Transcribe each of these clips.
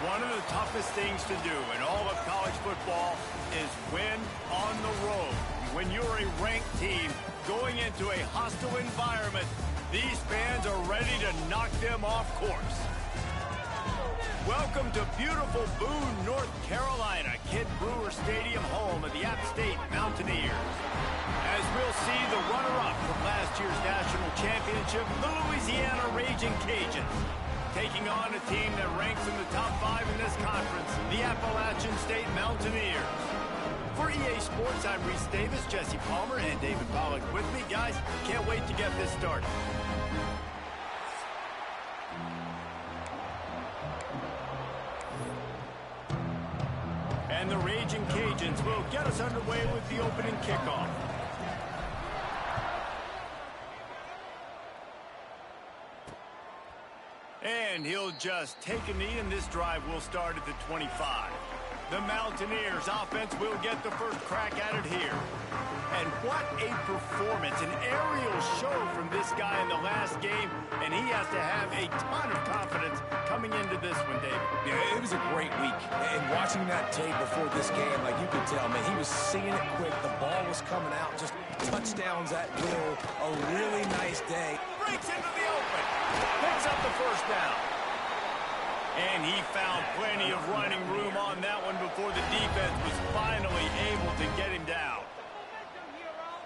One of the toughest things to do in all of college football is win on the road. When you're a ranked team going into a hostile environment, these fans are ready to knock them off course. Welcome to beautiful Boone, North Carolina, Kid Brewer Stadium, home of the App State Mountaineers. As we'll see the runner-up from last year's national championship, the Louisiana Raging Cajuns, taking on a team that ranks in the top 5 in this conference, the Appalachian State Mountaineers. For EA Sports, I'm Reese Davis, Jesse Palmer, and David Pollack with me. Guys, can't wait to get this started. And the Raging Cajuns will get us underway with the opening kickoff. And he'll just take a knee, and this drive will start at the 25. The Mountaineers offense will get the first crack at it here. And what a performance, an aerial show from this guy in the last game, and he has to have a ton of confidence coming into this one, David. Yeah, it was a great week. And watching that tape before this game, like you could tell, man, he was seeing it quick. The ball was coming out, just touchdowns at will. A really nice day. Breaks into the open. Picks up the first down. And he found plenty of running room on that one before the defense was finally able to get him down.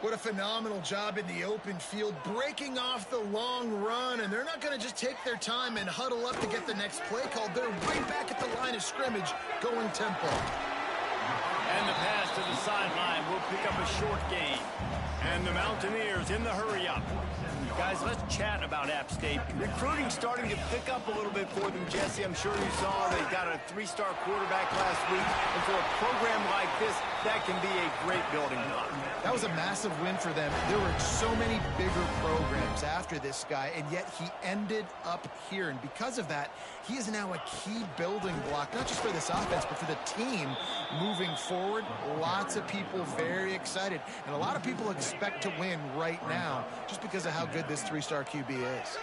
What a phenomenal job in the open field, breaking off the long run, and they're not going to just take their time and huddle up to get the next play called. They're right back at the line of scrimmage, going tempo. And the pass to the sideline will pick up a short gain. And the Mountaineers in the hurry-up. Guys, let's chat about App State. Recruiting starting to pick up a little bit for them, Jesse. I'm sure you saw they got a 3-star quarterback last week. And for a program like this, that can be a great building block. That was a massive win for them. There were so many bigger programs after this guy, and yet he ended up here. And because of that, he is now a key building block, not just for this offense, but for the team moving forward. Lots of people very excited. And a lot of people expect to win right now just because of how good this 3-star QB is.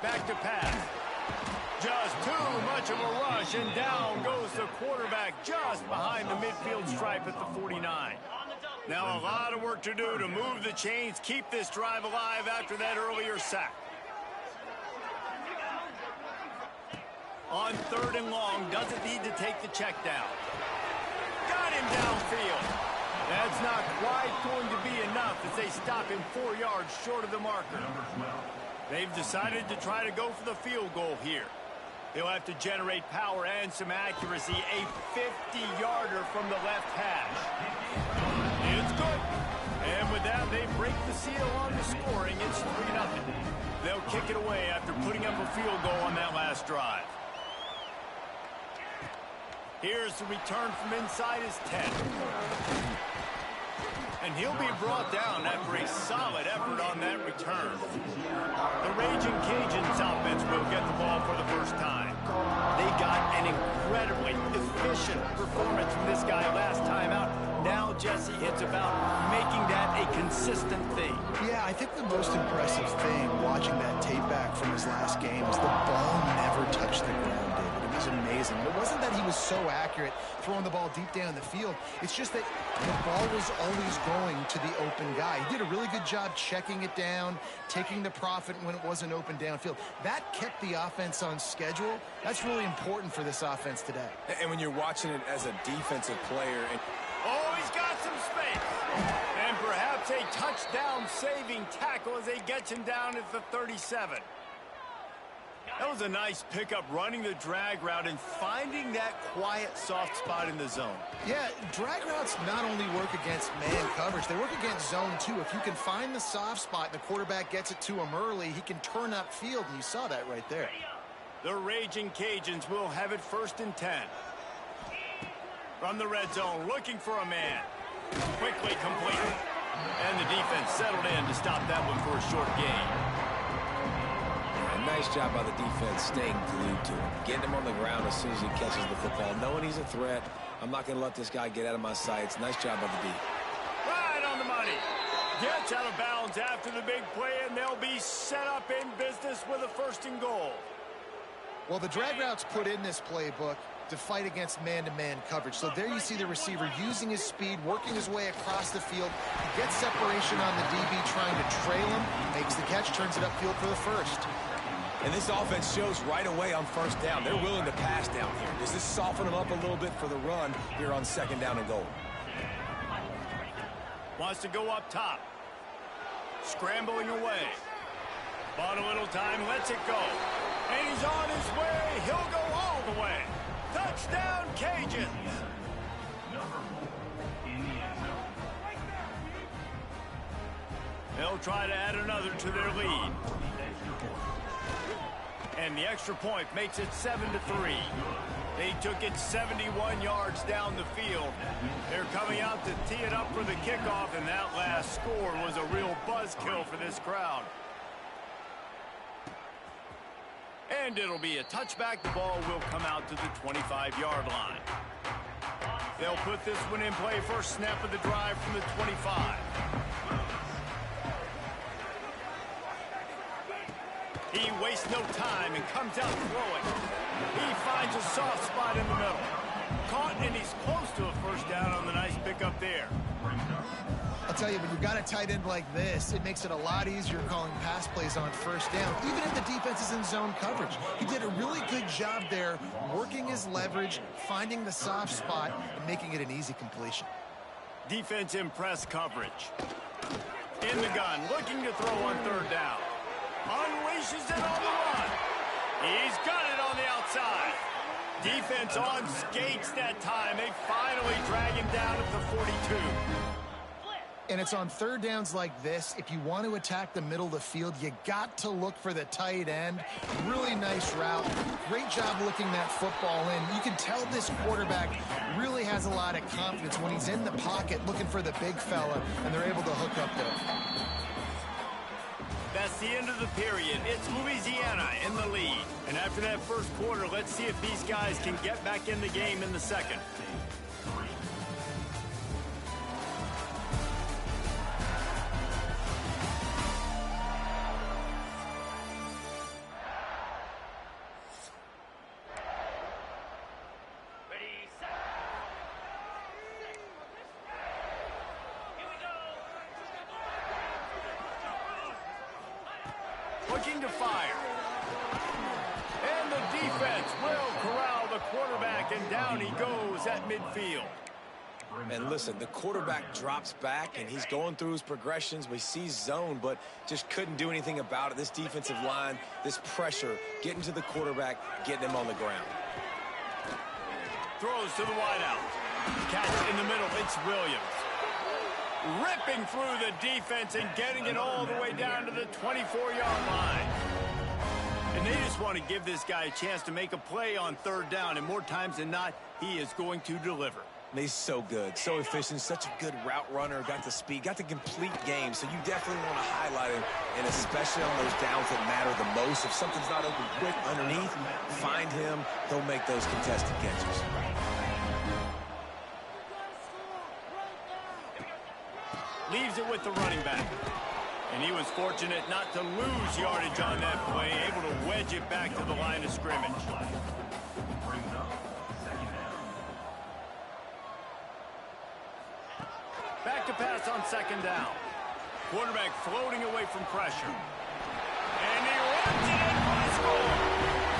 Back to pass. Just too much of a rush, and down goes the quarterback just behind the midfield stripe at the 49. Now a lot of work to do to move the chains, keep this drive alive after that earlier sack. On 3rd and long, doesn't need to take the check down. Got him downfield. That's not quite going to be enough as they stop him 4 yards short of the marker. They've decided to try to go for the field goal here. He'll have to generate power and some accuracy. A 50-yarder from the left hash. It's good. And with that, they break the seal on the scoring. It's 3-0. They'll kick it away after putting up a field goal on that last drive. Here's the return from inside his 10. And he'll be brought down after a solid effort on that return. The Raging Cajuns offense will get the ball for the first time. They got an incredibly efficient performance from this guy last time out. Now, Jesse, it's about making that a consistent thing. Yeah, I think the most impressive thing watching that tape back from his last game is the ball never touched the ground, David. It was amazing. It wasn't that he was so accurate throwing the ball deep down the field. It's just that the ball was always going to the open guy. He did a really good job checking it down, taking the profit when it wasn't open downfield. That kept the offense on schedule. That's really important for this offense today. And when you're watching it as a defensive player... Oh, he's got some space. And perhaps a touchdown-saving tackle as they get him down at the 37. That was a nice pickup, running the drag route and finding that quiet, soft spot in the zone. Yeah, drag routes not only work against man coverage, they work against zone too. If you can find the soft spot and the quarterback gets it to him early, he can turn upfield, and you saw that right there. The Raging Cajuns will have it 1st and 10. From the red zone, looking for a man. Quickly complete. And the defense settled in to stop that one for a short gain. Nice job by the defense staying glued to him. Getting him on the ground as soon as he catches the football. Knowing he's a threat, I'm not going to let this guy get out of my sights. Nice job by the D. Right on the money. Gets out of bounds after the big play, and they'll be set up in business with a 1st and goal. Well, the drag route's put in this playbook to fight against man-to-man coverage. So there you see the receiver using his speed, working his way across the field. He gets separation on the DB, trying to trail him, makes the catch, turns it upfield for the 1st. And this offense shows right away on 1st down. They're willing to pass down here. Does this soften them up a little bit for the run here on 2nd down and goal? Wants to go up top. Scrambling away. Bought a little time, lets it go. And he's on his way. He'll go all the way. Touchdown, Cajuns. They'll try to add another to their lead. And the extra point makes it 7-3. They took it 71 yards down the field. They're coming out to tee it up for the kickoff, and that last score was a real buzzkill for this crowd. And it'll be a touchback. The ball will come out to the 25-yard line. They'll put this one in play. First snap of the drive from the 25. He wastes no time and comes out throwing. He finds a soft spot in the middle. Caught, and he's close to a 1st down on the nice pickup there. I'll tell you, when you've got a tight end like this, it makes it a lot easier calling pass plays on 1st down, even if the defense is in zone coverage. He did a really good job there, working his leverage, finding the soft spot, and making it an easy completion. Defense in press coverage. In the gun, looking to throw on 3rd down. Unleashes it on the run. He's got it on the outside. Defense on skates that time. They finally drag him down at the 42. And it's on 3rd downs like this. If you want to attack the middle of the field, you got to look for the tight end. Really nice route. Great job looking that football in. You can tell this quarterback really has a lot of confidence when he's in the pocket looking for the big fella, and they're able to hook up there. That's the end of the period. It's Louisiana in the lead. And after that 1st quarter, let's see if these guys can get back in the game in the 2nd. Looking to fire. And the defense will corral the quarterback, and down he goes at midfield. And listen, the quarterback drops back, and he's going through his progressions. We see zone, but just couldn't do anything about it. This defensive line, this pressure, getting to the quarterback, getting him on the ground. Throws to the wideout. Catch in the middle. It's Williams. Ripping through the defense and getting it all the way down to the 24-yard line. And they just want to give this guy a chance to make a play on 3rd down, and more times than not, he is going to deliver. He's so good, so efficient, such a good route runner, got the speed, got the complete game, so you definitely want to highlight him, and especially on those downs that matter the most. If something's not open quick underneath, find him, he'll make those contested catches. Leaves it with the running back. And he was fortunate not to lose yardage on that play, able to wedge it back to the line of scrimmage. Back to pass on 2nd down. Quarterback floating away from pressure. And he runs it in for the score.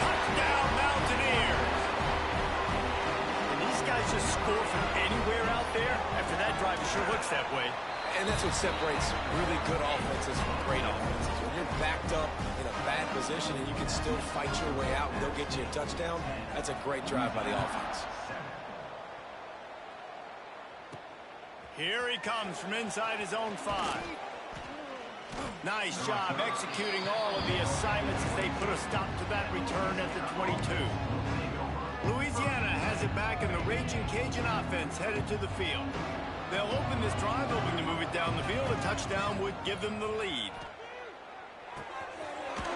Touchdown, Mountaineers. And these guys just score from anywhere out there. After that drive, it sure looks that way. And that's what separates really good offenses from great offenses. When you're backed up in a bad position and you can still fight your way out and they'll get you a touchdown, that's a great drive by the offense. Here he comes from inside his own 5. Nice job executing all of the assignments as they put a stop to that return at the 22. Louisiana has it back, and the Raging Cajun offense headed to the field. They'll open this drive, hoping to move it down the field. A touchdown would give them the lead.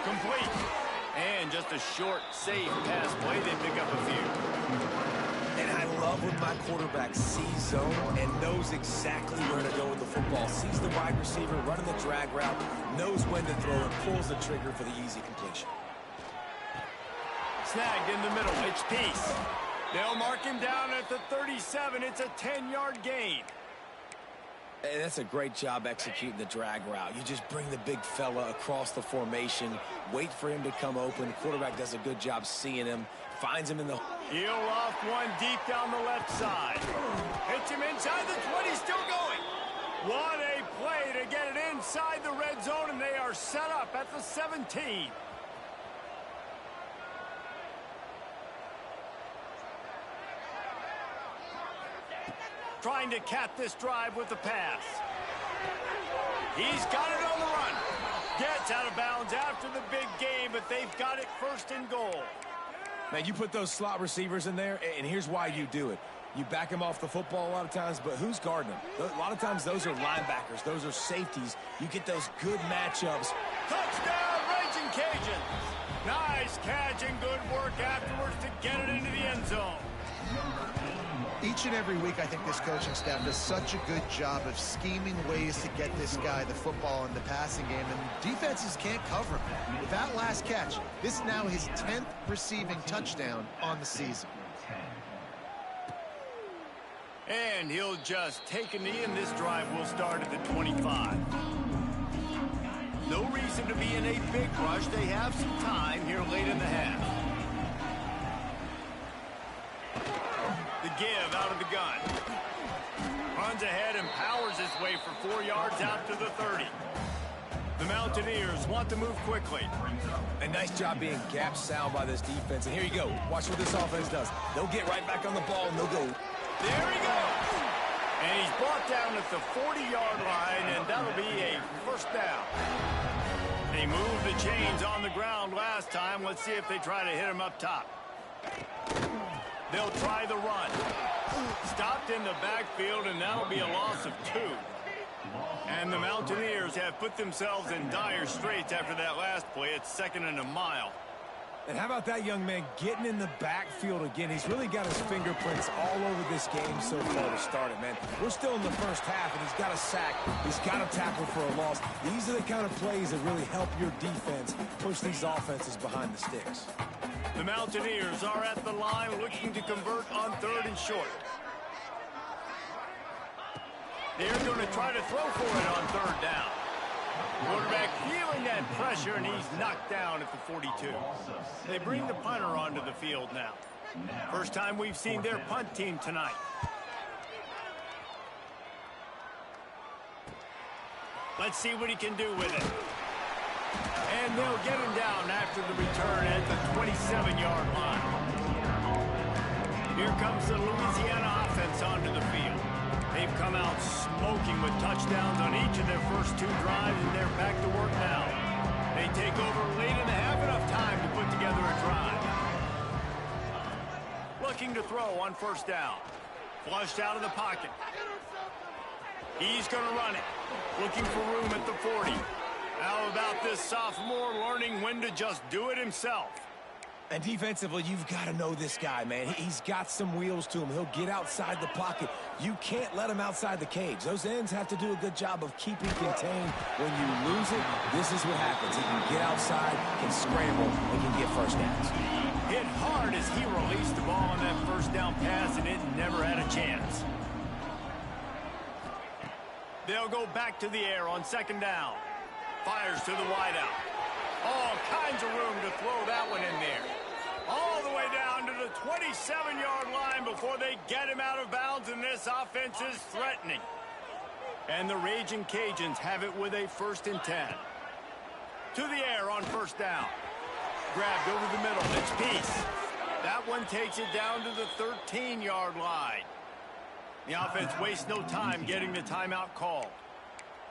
Complete. And just a short, safe pass play. They pick up a few. And I love when my quarterback sees zone and knows exactly where to go with the football. Sees the wide receiver running the drag route, knows when to throw, and pulls the trigger for the easy completion. Snagged in the middle. It's Peace. They'll mark him down at the 37. It's a 10-yard gain. And that's a great job executing the drag route. You just bring the big fella across the formation, wait for him to come open. Quarterback does a good job seeing him, finds him in the... He'll off one deep down the left side. Hits him inside the 20, still going. What a play to get it inside the red zone, and they are set up at the 17. Trying to cap this drive with the pass. He's got it on the run. Gets out of bounds after the big game, but they've got it first and goal. Man, you put those slot receivers in there, and here's why you do it. You back them off the football a lot of times, but who's guarding them? A lot of times those are linebackers. Those are safeties. You get those good matchups. Touchdown, Raging Cajuns. Nice catch and good work afterwards to get it into the end zone. Each and every week, I think this coaching staff does such a good job of scheming ways to get this guy the football in the passing game, and defenses can't cover him. With that last catch, this is now his 10th receiving touchdown on the season. And he'll just take a knee, and this drive will start at the 25. No reason to be in a big rush. They have some time here late in the half. The give out of the gun. Runs ahead and powers his way for 4 yards out to the 30. The Mountaineers want to move quickly. A nice job being gap sound by this defense. And here you go. Watch what this offense does. They'll get right back on the ball, and they'll go. There he goes. And he's brought down at the 40-yard line, and that'll be a first down. They moved the chains on the ground last time. Let's see if they try to hit him up top. They'll try the run. Stopped in the backfield, and that'll be a loss of 2. And the Mountaineers have put themselves in dire straits after that last play. It's 2nd and a mile. And how about that young man getting in the backfield again? He's really got his fingerprints all over this game so far to start it, man. We're still in the first half, and he's got a sack. He's got a tackle for a loss. These are the kind of plays that really help your defense push these offenses behind the sticks. The Mountaineers are at the line looking to convert on 3rd and short. They're going to try to throw for it on 3rd down. Quarterback feeling that pressure, and he's knocked down at the 42. They bring the punter onto the field now. First time we've seen their punt team tonight. Let's see what he can do with it. And they'll get him down after the return at the 27-yard line. Here comes the Louisiana offense onto the field. They've come out smoking with touchdowns on each of their first 2 drives, and they're back to work now. They take over late in the half, enough time to put together a drive. Looking to throw on 1st down. Flushed out of the pocket. He's going to run it. Looking for room at the 40. How about this sophomore learning when to just do it himself? And defensively, you've got to know this guy, man. He's got some wheels to him. He'll get outside the pocket. You can't let him outside the cage. Those ends have to do a good job of keeping contained. When you lose it, this is what happens. He can get outside, can scramble, and can get first downs. Hit hard as he released the ball on that 1st down pass, and it never had a chance. They'll go back to the air on 2nd down. Fires to the wideout. All kinds of room to throw that one in there. All the way down to the 27-yard line before they get him out of bounds, and this offense is threatening. And the Raging Cajuns have it with a 1st and 10. To the air on 1st down. Grabbed over the middle. It's Peace. That one takes it down to the 13-yard line. The offense wastes no time getting the timeout called.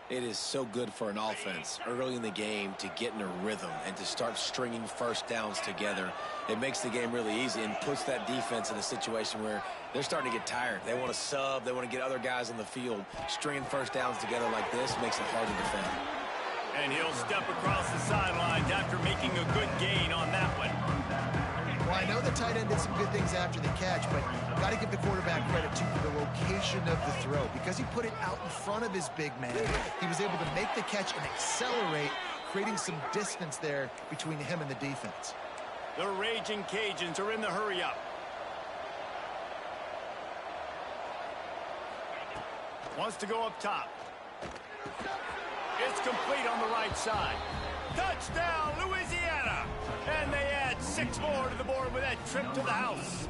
It is so good for an offense early in the game to get in a rhythm and to start stringing 1st downs together. It makes the game really easy and puts that defense in a situation where they're starting to get tired. They want to sub. They want to get other guys on the field. Stringing 1st downs together like this makes it hard to defend. And he'll step across the sidelines after making a good gain on that one. Well, I know the tight end did some good things after the catch, but got to give the quarterback credit, too, for the location of the throw. Because he put it out in front of his big man, he was able to make the catch and accelerate, creating some distance there between him and the defense. The Raging Cajuns are in the hurry-up. Wants to go up top. It's complete on the right side. Touchdown, Louisiana! And they add 6 more to the board with that trip to the house.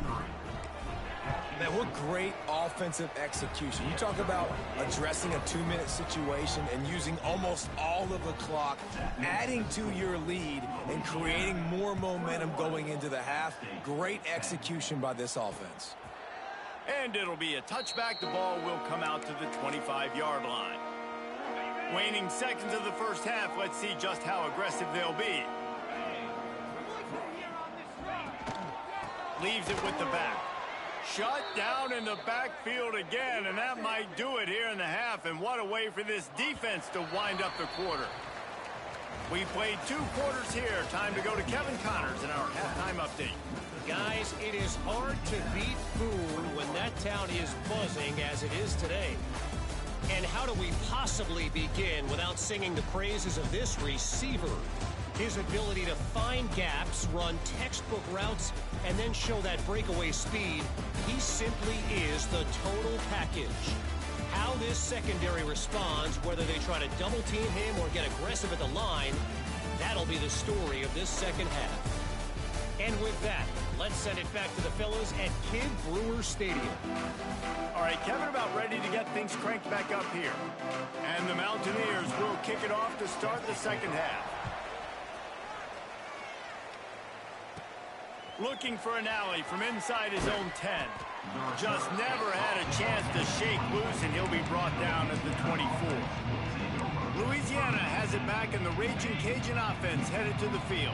Man, what great offensive execution. You talk about addressing a 2-minute situation and using almost all of the clock, adding to your lead and creating more momentum going into the half. Great execution by this offense. And it'll be a touchback. The ball will come out to the 25-yard line. Waning seconds of the first half. Let's see just how aggressive they'll be. Leaves it with the back. Shut down in the backfield again, and that might do it here in the half. And what a way for this defense to wind up the quarter. We played 2 quarters here. Time to go to Kevin Connors in our halftime update. Guys, it is hard to beat Boone when that town is buzzing as it is today. And how do we possibly begin without singing the praises of this receiver? His ability to find gaps, run textbook routes, and then show that breakaway speed. He simply is the total package. How this secondary responds, whether they try to double team him or get aggressive at the line, that'll be the story of this second half. And with that, let's send it back to the fellas at Kid Brewer Stadium. All right, Kevin, about ready to get things cranked back up here. And the Mountaineers will kick it off to start the second half. Looking for an alley from inside his own 10. Just never had a chance to shake loose, and he'll be brought down at the 24. Louisiana has it back, and the Raging Cajun offense headed to the field.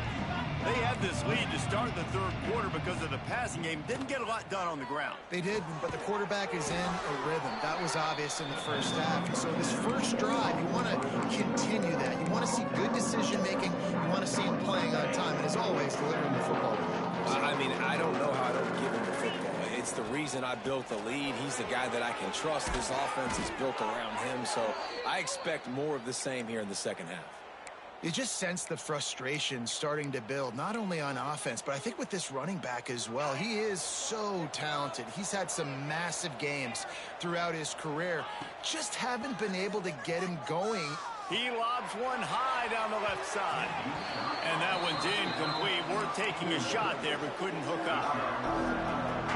They had this lead to start the third quarter because of the passing game. Didn't get a lot done on the ground. They did, but the quarterback is in a rhythm. That was obvious in the first half. And so this first drive, you want to continue that. You want to see good decision-making. You want to see him playing on time. And as always, delivering the football. I mean, I don't know how I don't give him the football. It's the reason I built the lead. He's the guy that I can trust. This offense is built around him, so I expect more of the same here in the second half. You just sense the frustration starting to build, not only on offense, but I think with this running back as well. He is so talented. He's had some massive games throughout his career. Just haven't been able to get him going. He lobs one high down the left side. And that one's incomplete. We're taking a shot there, but couldn't hook up.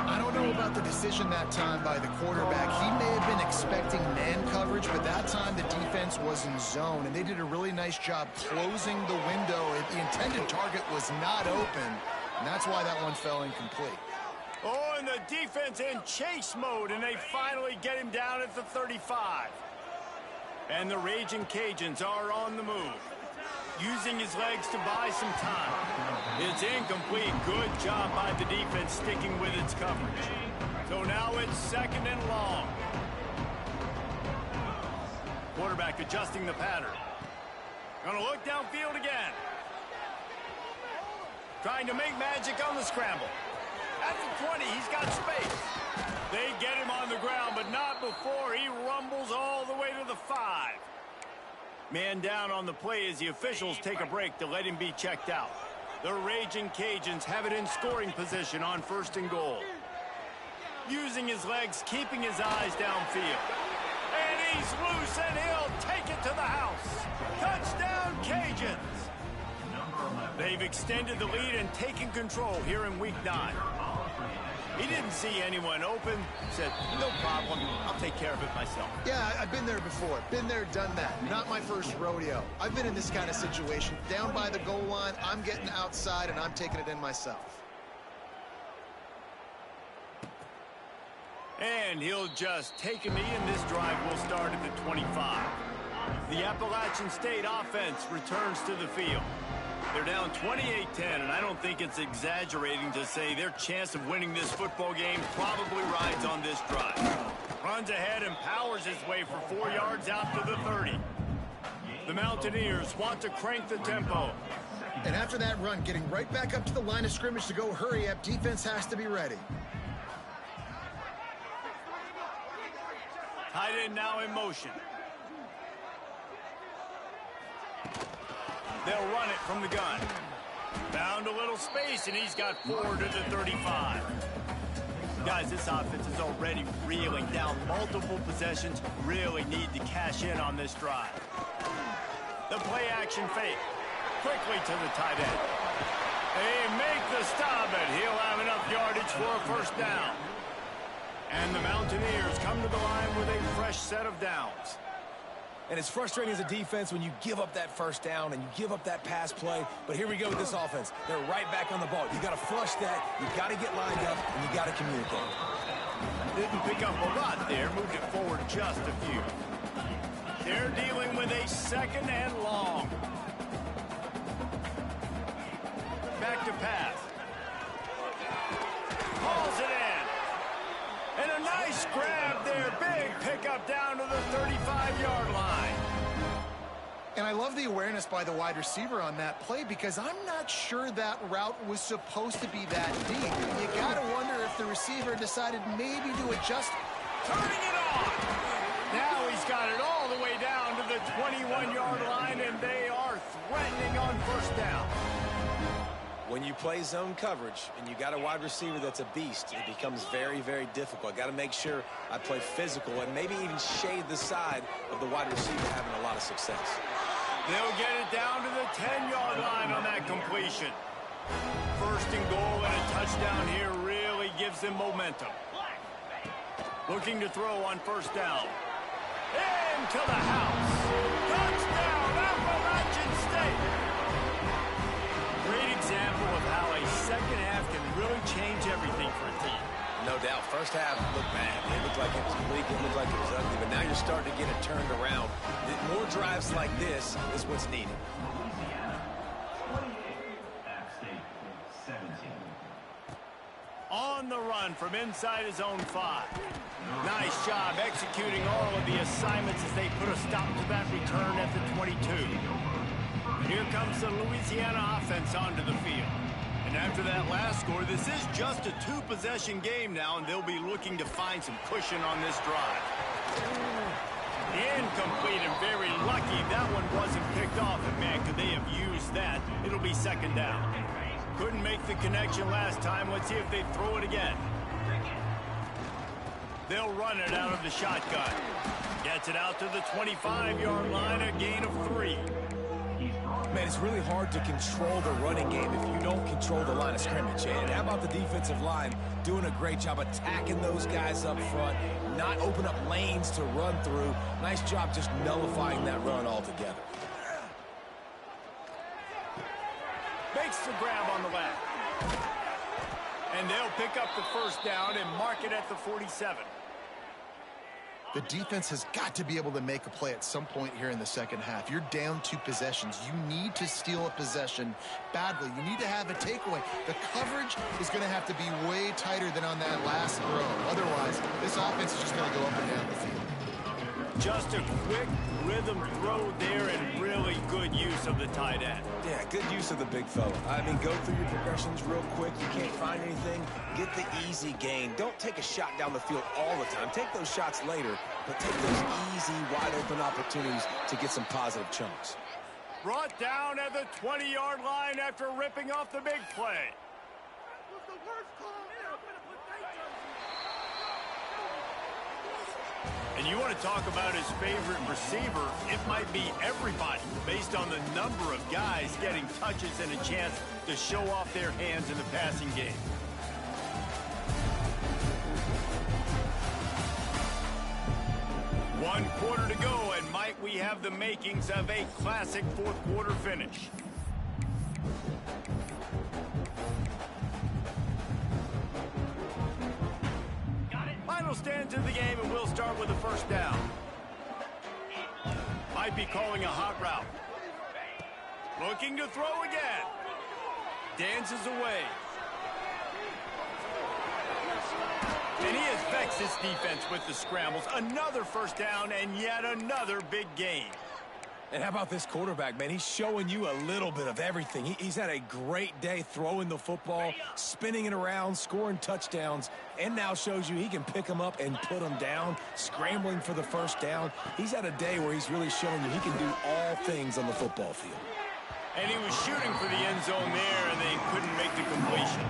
I don't know about the decision that time by the quarterback. He may have been expecting man coverage, but that time the defense was in zone, and they did a really nice job closing the window. The intended target was not open, and that's why that one fell incomplete. Oh, and the defense in chase mode, and they finally get him down at the 35. And the Raging Cajuns are on the move, using his legs to buy some time. It's incomplete. Good job by the defense sticking with its coverage. So now it's second and long. Quarterback adjusting the pattern. Gonna look downfield again. Trying to make magic on the scramble. At the 20, he's got space. They get him on the ground, but not before he rumbles all the way to the 5. Man down on the play as the officials take a break to let him be checked out. The Raging Cajuns have it in scoring position on 1st and goal. Using his legs, keeping his eyes downfield. And he's loose, and he'll take it to the house. Touchdown, Cajuns! They've extended the lead and taken control here in Week 9. He didn't see anyone open. Said, no problem. I'll take care of it myself. Yeah, I've been there before. Been there, done that. Not my first rodeo. I've been in this kind of situation. Down by the goal line, I'm getting outside, and I'm taking it in myself. And he'll just take a knee, and this drive will start at the 25. The Appalachian State offense returns to the field. They're down 28-10, and I don't think it's exaggerating to say their chance of winning this football game probably rides on this drive. Runs ahead and powers his way for 4 yards out to the 30. The Mountaineers want to crank the tempo. And after that run, getting right back up to the line of scrimmage to go hurry up, defense has to be ready. Tight end now in motion. They'll run it from the gun. Found a little space, and he's got 4 to the 35. Guys, this offense is already reeling down multiple possessions. Really need to cash in on this drive. The play action fake. Quickly to the tight end. They make the stop, and he'll have enough yardage for a first down. And the Mountaineers come to the line with a fresh set of downs. And it's frustrating as a defense when you give up that first down and you give up that pass play. But here we go with this offense. They're right back on the ball. You got to flush that. You got to get lined up, and you got to communicate. Didn't pick up a lot there. Moved it forward just a few. They're dealing with a 2nd and long. Back to pass. Hauls it in. And a nice grab there. Big pickup down to the 35-yard line. And I love the awareness by the wide receiver on that play because I'm not sure that route was supposed to be that deep. You got to wonder if the receiver decided maybe to adjust. Turning it on. Now he's got it all the way down to the 21-yard line, and they are threatening on first down. When you play zone coverage and you got a wide receiver that's a beast, it becomes very, very difficult. Got to make sure I play physical and maybe even shade the side of the wide receiver having a lot of success. They'll get it down to the 10-yard line on that completion. First and goal and a touchdown here really gives them momentum. Looking to throw on first down. Into the house. Touchdown, Appalachian State. Great example of how a second half can really change everything for a team. No doubt. First half looked bad. It looked like it was bleak. It looked like it was ugly. But now you're starting to get it turned around. More drives like this is what's needed. On the run from inside his own 5. Nice job executing all of the assignments as they put a stop to that return at the 22. Here comes the Louisiana offense onto the field. And after that last score, this is just a 2-possession game now, and they'll be looking to find some cushion on this drive. Incomplete, and very lucky that one wasn't picked off. And man, could they have used that? It'll be 2nd down. Couldn't make the connection last time. Let's see if they throw it again. They'll run it out of the shotgun. Gets it out to the 25-yard line, a gain of 3. Man, it's really hard to control the running game if you don't control the line of scrimmage. And how about the defensive line doing a great job attacking those guys up front, not open up lanes to run through. Nice job just nullifying that run altogether. Makes the grab on the left. And they'll pick up the first down and mark it at the 47. The defense has got to be able to make a play at some point here in the second half. You're down 2 possessions. You need to steal a possession badly. You need to have a takeaway. The coverage is going to have to be way tighter than on that last throw. Otherwise, this offense is just going to go up and down the field. Just a quick rhythm throw there and really good use of the tight end. Yeah, good use of the big fella. I mean, go through your progressions real quick. You can't find anything. Get the easy gain. Don't take a shot down the field all the time. Take those shots later, but take those easy, wide-open opportunities to get some positive chunks. Brought down at the 20-yard line after ripping off the big play. And you want to talk about his favorite receiver, it might be everybody based on the number of guys getting touches and a chance to show off their hands in the passing game. One quarter to go, and might we have the makings of a classic fourth quarter finish. Final stands of the game, and we'll start with the first down. Might be calling a hot route. Looking to throw again. Dances away. And he has vexed this defense with the scrambles. Another first down and yet another big gain. And how about this quarterback, man? He's showing you a little bit of everything. He's had a great day throwing the football, spinning it around, scoring touchdowns, and now shows you he can pick them up and put them down, scrambling for the first down. He's had a day where he's really showing you he can do all things on the football field. And he was shooting for the end zone there, and they couldn't make the completion.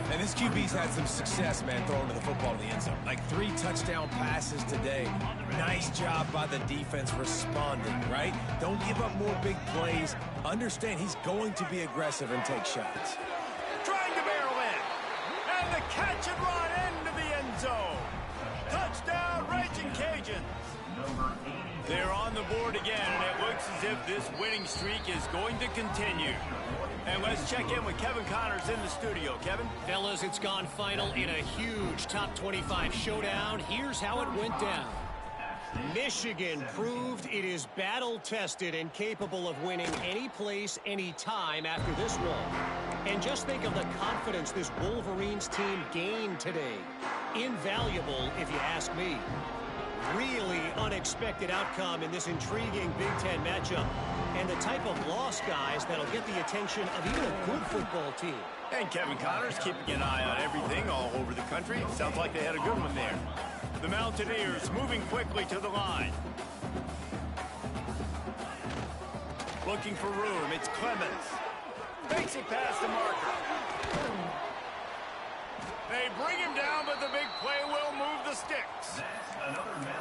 And this QB's had some success, man, throwing to the football in the end zone. Like 3 touchdown passes today. Nice job by the defense responding, right? Don't give up more big plays. Understand he's going to be aggressive and take shots. Trying to barrel in. And the catch and run into the end zone. Touchdown, Raging Cajuns. They're on the board again, and it looks as if this winning streak is going to continue. And let's check in with Kevin Connors in the studio. Kevin? Fellas, it's gone final in a huge top 25 showdown. Here's how it went down. Michigan proved it is battle-tested and capable of winning any place, any time after this one. And just think of the confidence this Wolverines team gained today. Invaluable, if you ask me. Really unexpected outcome in this intriguing Big Ten matchup. And the type of loss, guys, that'll get the attention of even a good football team. And Kevin Connors keeping an eye on everything all over the country. Sounds like they had a good one there. The Mountaineers moving quickly to the line. Looking for room. It's Clemens. Makes it past the marker. They bring him down, but the big play will move the sticks.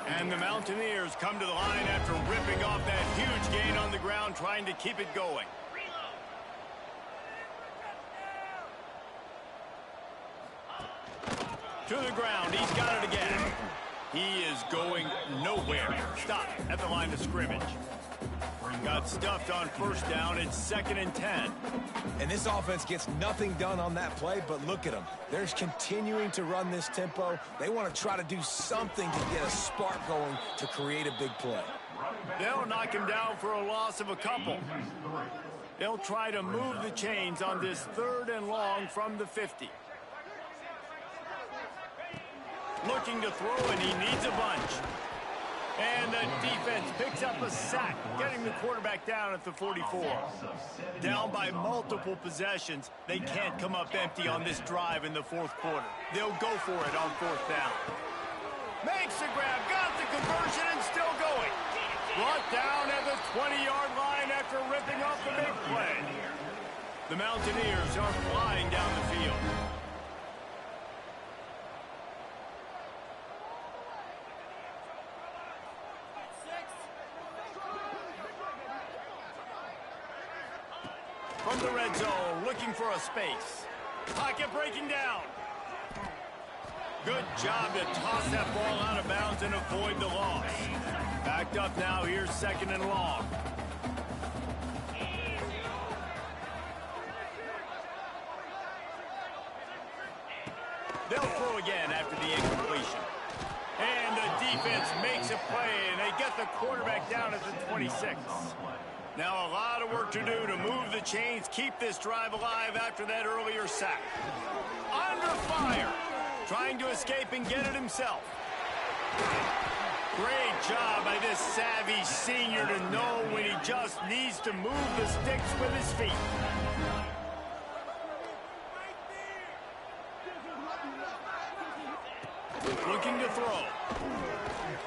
And the Mountaineers come to the line after ripping off that huge gain on the ground, trying to keep it going. To the ground. He's got it again. He is going nowhere. Stop at the line of scrimmage. Got stuffed on first down. It's 2nd and 10. And this offense gets nothing done on that play, but look at them. They're continuing to run this tempo. They want to try to do something to get a spark going to create a big play. They'll knock him down for a loss of a couple. They'll try to move the chains on this 3rd and long from the 50. Looking to throw, and he needs a bunch. And the defense picks up a sack, getting the quarterback down at the 44. Down by multiple possessions, they can't come up empty on this drive in the 4th quarter. They'll go for it on 4th down. Makes the grab, got the conversion, and still going. Brought down at the 20-yard line after ripping off the big play. The Mountaineers are flying down the field. From the red zone, looking for a space. Pocket breaking down. Good job to toss that ball out of bounds and avoid the loss. Backed up now, here's 2nd and long. They'll throw again after the incompletion. And the defense makes a play, and they get the quarterback down at the 26. Now a lot of work to do to move the chains, keep this drive alive after that earlier sack. Under fire, trying to escape and get it himself. Great job by this savvy senior to know when he just needs to move the sticks with his feet. Looking to throw.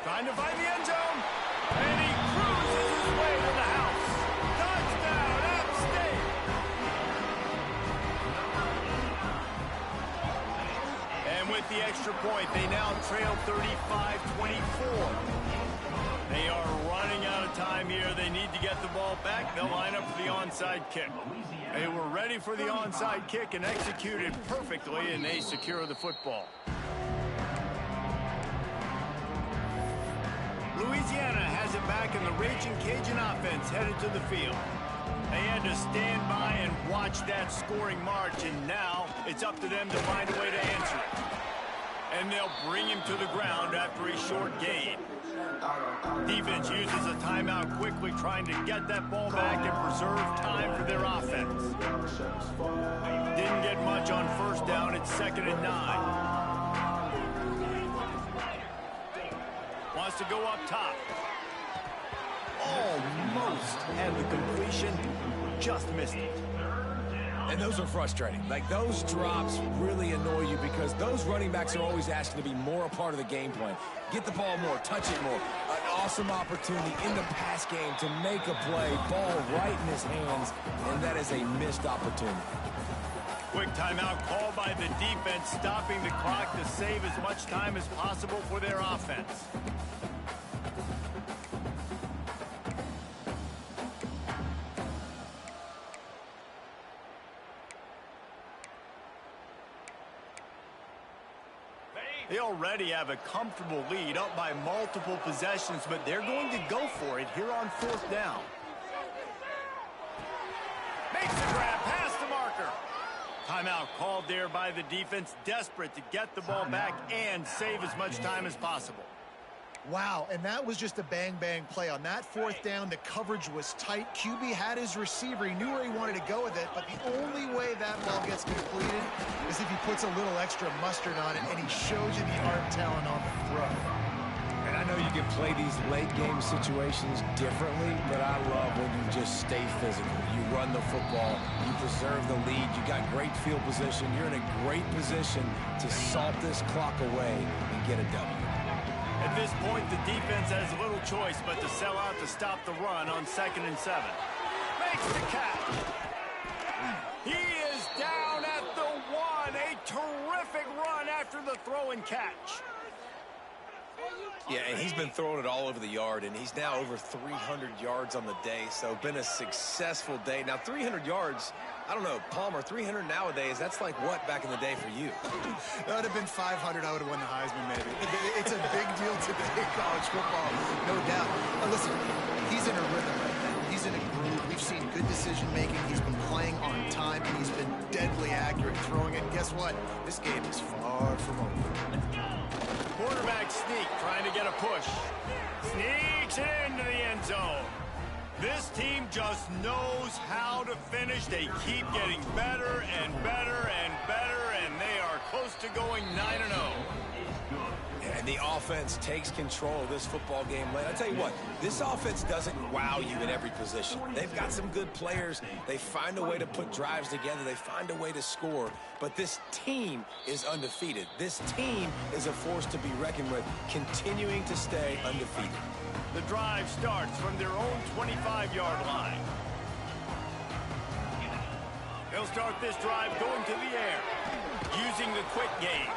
Trying to find the end zone. And he cruises his way to the house. Touchdown, App State. And with the extra point, they now trail 35-24. They are running out of time here. They need to get the ball back. They'll line up for the onside kick. They were ready for the onside kick and executed perfectly, and they secure the football. Louisiana has it back, and the Raging Cajun offense headed to the field. They had to stand by and watch that scoring march, and now it's up to them to find a way to answer it. And they'll bring him to the ground after a short gain. Defense uses a timeout quickly, trying to get that ball back and preserve time for their offense. Didn't get much on first down. It's 2nd and 9. Wants to go up top. Almost almost had the completion, just missed it. And those are frustrating. Like, those drops really annoy you because those running backs are always asking to be more a part of the game plan. Get the ball more, touch it more. An awesome opportunity in the pass game to make a play, ball right in his hands, and that is a missed opportunity. Quick timeout called by the defense, stopping the clock to save as much time as possible for their offense. They already have a comfortable lead, up by multiple possessions, but they're going to go for it here on fourth down. Makes the grab, past the marker. Timeout called there by the defense, desperate to get the ball back and save as much time as possible. Wow, and that was just a bang-bang play. On that fourth down, the coverage was tight. QB had his receiver. He knew where he wanted to go with it, but the only way that ball gets completed is if he puts a little extra mustard on it, and he shows you the arm talent on the throw. And I know you can play these late-game situations differently, but I love when you just stay physical. You run the football, you preserve the lead, you got great field position, you're in a great position to salt this clock away and get a W. At this point, the defense has little choice but to sell out to stop the run on 2nd and 7. Makes the catch. He is down at the 1. A terrific run after the throw and catch. Yeah, and he's been throwing it all over the yard, and he's now over 300 yards on the day, so been a successful day. Now, 300 yards, I don't know, Palmer, 300 nowadays, that's like what back in the day for you? That would have been 500. I would have won the Heisman, maybe. It's a big deal today in college football, no doubt. Now, listen, he's in a rhythm right now. He's in a groove. We've seen good decision-making. He's been playing on time, and he's been deadly accurate throwing it. And guess what? This game is far from over. Quarterback sneak, trying to get a push. Sneaks it into the end zone. This team just knows how to finish. They keep getting better and better and better, and they are close to going 9-0. And the offense takes control of this football game late. I tell you what, this offense doesn't wow you in every position. They've got some good players. They find a way to put drives together. They find a way to score. But this team is undefeated. This team is a force to be reckoned with, continuing to stay undefeated. The drive starts from their own 25-yard line. They'll start this drive going to the air, using the quick game.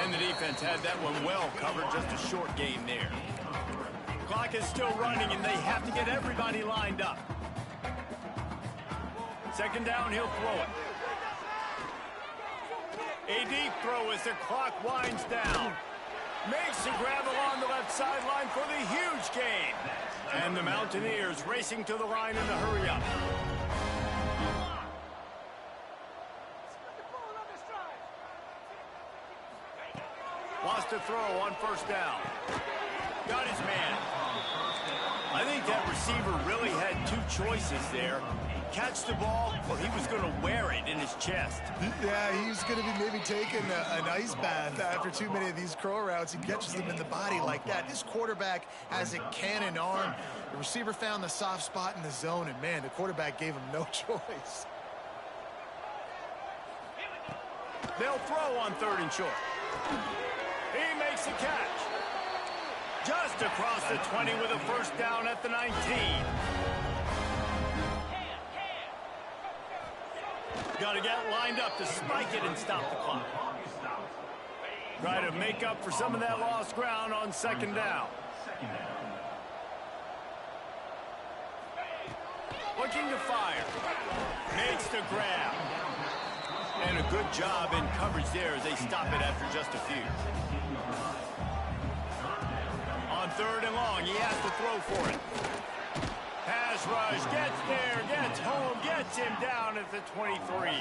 And the defense had that one well covered, just a short game there. Clock is still running, and they have to get everybody lined up. 2nd down, he'll throw it. A deep throw as the clock winds down. Makes the grab along the left sideline for the huge gain. And the Mountaineers racing to the line in the hurry-up. Lost a throw on 1st down. Got his man. I think that receiver really had two choices there. Catch the ball, or he was going to wear it in his chest. Yeah, he's going to be maybe taking an ice bath after too many of these crow routes. He catches them in the body like that. This quarterback has a cannon arm. The receiver found the soft spot in the zone, and, man, the quarterback gave him no choice. They'll throw on 3rd and short. He makes the catch. Just across the 20 with a 1st down at the 19. Got to get lined up to spike it and stop the clock. Try to make up for some of that lost ground on 2nd down. Looking to fire. Makes the grab. And a good job in coverage there as they stop it after just a few. On 3rd and long, he has to throw for it. Pass rush, gets there, gets home, gets him down at the 23.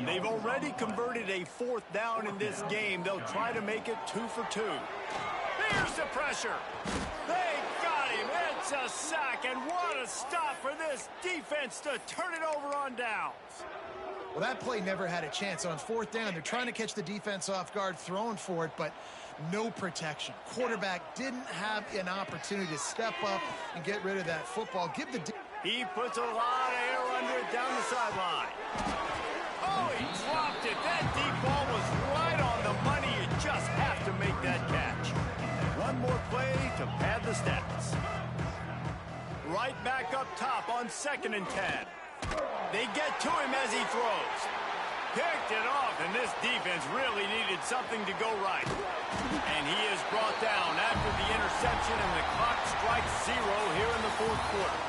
They've already converted a 4th down in this game. They'll try to make it 2 for 2. There's the pressure. They got him. It's a sack, and what a stop for this defense to turn it over on downs. Well, that play never had a chance. On fourth down, they're trying to catch the defense off guard, throwing for it, but no protection. Quarterback didn't have an opportunity to step up and get rid of that football. He puts a lot of air under it down the sideline. Oh, he dropped it. That deep ball was right on the money. You just have to make that catch. One more play to pad the stats. Right back up top on 2nd and 10. They get to him as he throws. Picked it off, and this defense really needed something to go right. And he is brought down after the interception, and the clock strikes 0 here in the 4th quarter.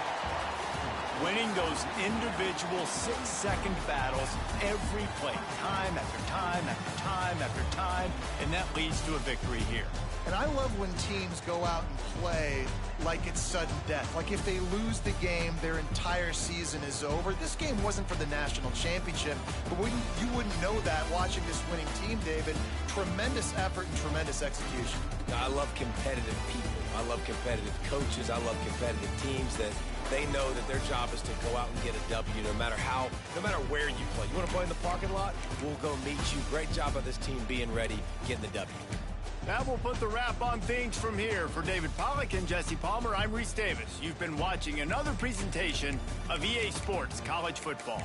Winning those individual 6-second battles every play, time after time after time after time, and that leads to a victory here. And I love when teams go out and play like it's sudden death. Like if they lose the game, their entire season is over. This game wasn't for the national championship, but you wouldn't know that watching this winning team, David. Tremendous effort and tremendous execution. I love competitive people. I love competitive coaches. I love competitive teams that they know that their job is to go out and get a W no matter where you play. You want to play in the parking lot? We'll go meet you. Great job by this team being ready, getting the W. That will put the wrap on things from here. For David Pollack and Jesse Palmer, I'm Reese Davis. You've been watching another presentation of EA Sports College Football.